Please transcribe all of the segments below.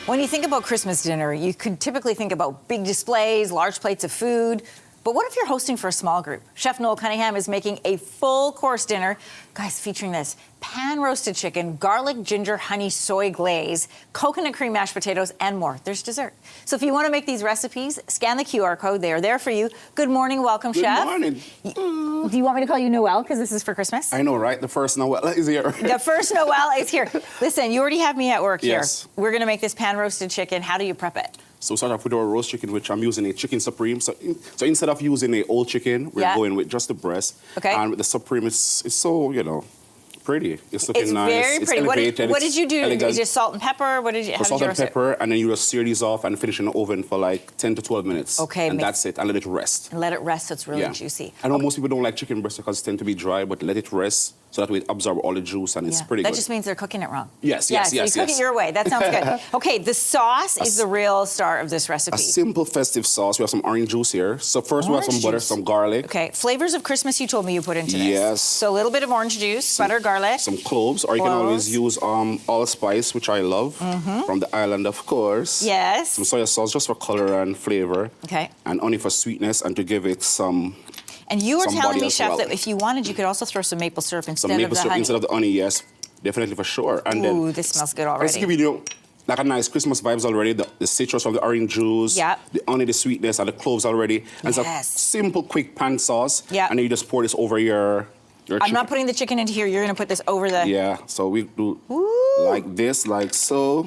When you think about Christmas dinner, you could typically think about big displays, large plates of food. But what if you're hosting for a small group? Chef Noel Cunningham is making a full course dinner, guys, featuring this pan roasted chicken, garlic, ginger, honey, soy glaze, coconut cream mashed potatoes, and more. There's dessert. So if you want to make these recipes, scan the QR code. They are there for you. Good morning. Welcome, Chef. Good morning. Do you want me to call you Noel because this is for Christmas? I know, right? The first Noel is here. The first Noel is here. Listen, you already have me at work here. Yes. We're going to make this pan roasted chicken. How do you prep it? So we start off with our roast chicken, which I'm using a chicken supreme. So instead of using a old chicken, we're going with just the breast. Okay. And with the supreme, it's so, pretty. It's looking nice. Very pretty. What did you do? Elegant. Did you just salt and pepper? How did you salt and pepper, and then you just sear these off and finish in the oven for like 10 to 12 minutes. Okay. And that's it. And let it rest. And let it rest so it's really juicy. I know most people don't like chicken breast because it tend to be dry, but let it rest so that way it absorbs all the juice and it's pretty good. That just means they're cooking it wrong. Yes. You cook it your way. That sounds good. Okay, the sauce is the real star of this recipe. A simple festive sauce. We have some orange juice here. So first we have some butter, some garlic. Okay, flavors of Christmas you told me you put into this. Yes. So a little bit of orange juice, butter, garlic. Some cloves, or you can always use allspice, which I love, from the island, of course. Yes. Some soy sauce just for color and flavor. Okay. And honey for sweetness and to give it some. And you were telling me, Chef, well. that if you wanted, you could also throw some maple syrup instead Some maple of the syrup honey. instead of the honey, yes, definitely for sure. And Ooh, then this smells good already. Let's give you like a nice Christmas vibes already. The citrus from the orange juice, the honey, the sweetness, and the cloves already. And it's a simple, quick pan sauce. Yeah. And then you just pour this over your chicken. I'm not putting the chicken into here. You're going to put this over the... Yeah, so we do like this, like so.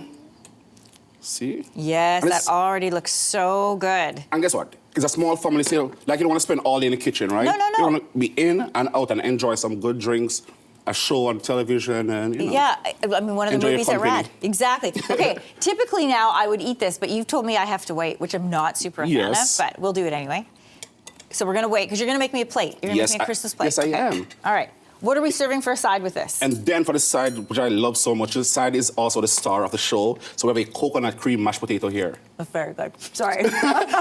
See? Yes, that already looks so good. And guess what? It's a small family, so like you don't want to spend all day in the kitchen, right? No. You want to be in and out and enjoy some good drinks, a show on television, and Yeah, I mean, one of the movies that ran. Exactly. Okay, typically now I would eat this, but you've told me I have to wait, which I'm not super a fan of, but we'll do it anyway. So we're going to wait, because you're going to make me a plate. You're going to make me a Christmas plate. Yes, I am. All right. What are we serving for a side with this? And then for the side, which I love so much, the side is also the star of the show. So we have a coconut cream mashed potato here. That's very good. Sorry.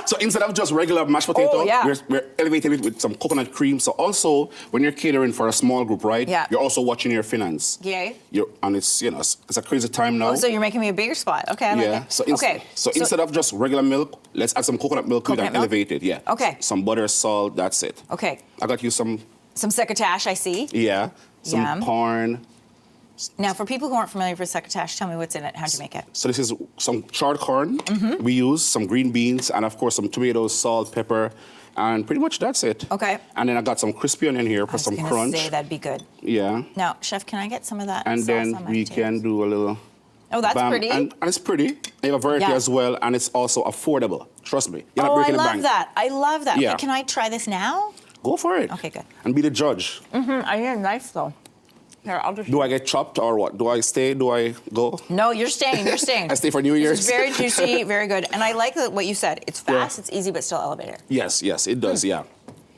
So instead of just regular mashed potato, we're elevating it with some coconut cream. So also, when you're catering for a small group, right? Yeah. You're also watching your finance. Yay. And it's, it's a crazy time now. Oh, so you're making me a bigger spot. Okay, I like it. So instead of just regular milk, let's add some coconut milk to it and elevate it. Yeah. Okay. Some butter, salt, that's it. Okay. I got you some succotash, I see. Yeah. Some corn. Now, for people who aren't familiar with succotash, tell me what's in it. How'd you make it? So this is some charred corn. We use some green beans and, of course, some tomatoes, salt, pepper, and pretty much that's it. Okay. And then I got some crispy onion here for some crunch. I was going to say that'd be good. Yeah. Now, Chef, can I get some of that and sauce then on my we potatoes? can do a little... Oh, that's pretty. And it's pretty. They have a variety as well, and it's also affordable. Trust me. You're not breaking the bank. I love that. Yeah. Okay, can I try this now? Go for it. Okay, good. And be the judge. I need a knife, though. Here, I'll just... Do I get chopped or what? Do I stay? Do I go? No, you're staying. You're staying. I stay for New Year's. It's very juicy, very good. And I like what you said. It's fast, it's easy, but still elevated. Yes, it does, yeah.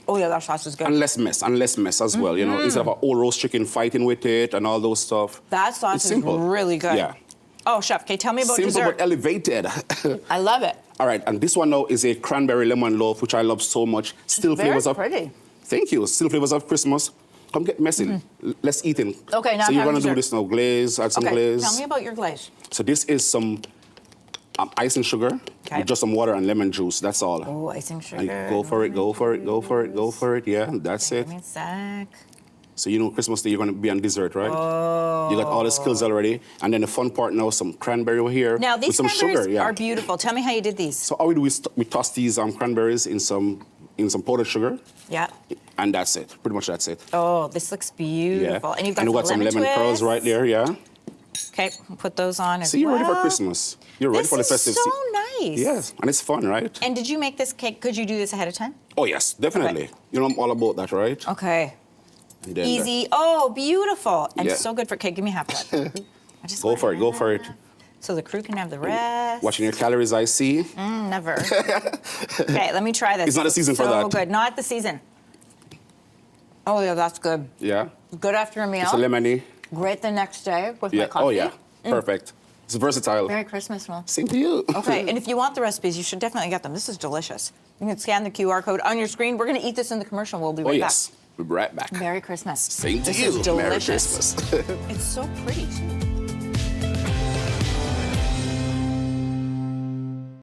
Oh, yeah, that sauce is good. And less mess as well, instead of an old roast chicken fighting with it and all those stuff. That sauce is really good. Yeah. Oh, Chef, okay, tell me about simple dessert. but elevated. I love it. All right, and this one now is a cranberry lemon loaf, which I love so much. Still flavors of... pretty. Thank you. Still flavors of Christmas. Come get messy. Let's eat in. Okay, now so you're going to do this now. Glaze, add some glaze. Tell me about your glaze. So this is some icing sugar with just some water and lemon juice. That's all. Oh, icing sugar. And go for it. Yeah, that's it. Give me a sec. So Christmas Day you're going to be on dessert, right? Oh. You got all the skills already. And then the fun part now, some cranberry over here. Now, these with some cranberries sugar, are beautiful. Tell me how you did these. So all we do is we toss these cranberries in some powdered sugar. Yeah. And that's it. Pretty much that's it. Oh, this looks beautiful. Yeah. And you've got, we've got some lemon pearls right there, yeah. Okay, put those on as See, you're ready for Christmas. You're ready for the festive season. This is so nice. Yes, and it's fun, right? And did you make this cake? Could you do this ahead of time? Oh, yes, definitely. Okay. I'm all about that, right? Okay. And then easy. Oh, beautiful. And so good for cake. Give me half that. Go for it. So the crew can have the rest. Watching your calories, I see. Never. Okay, let me try this. It's not a season for that. So good. Not the season. Oh, yeah, that's good. Yeah. Good after a meal. It's a lemony. Great the next day with my coffee. Oh, yeah. Perfect. It's versatile. Merry Christmas, Will. Same to you. Okay, and if you want the recipes, you should definitely get them. This is delicious. You can scan the QR code on your screen. We're going to eat this in the commercial. We'll be right back. We'll be right back. Merry Christmas. Same to this you. Is delicious. Merry Christmas. It's so pretty, too.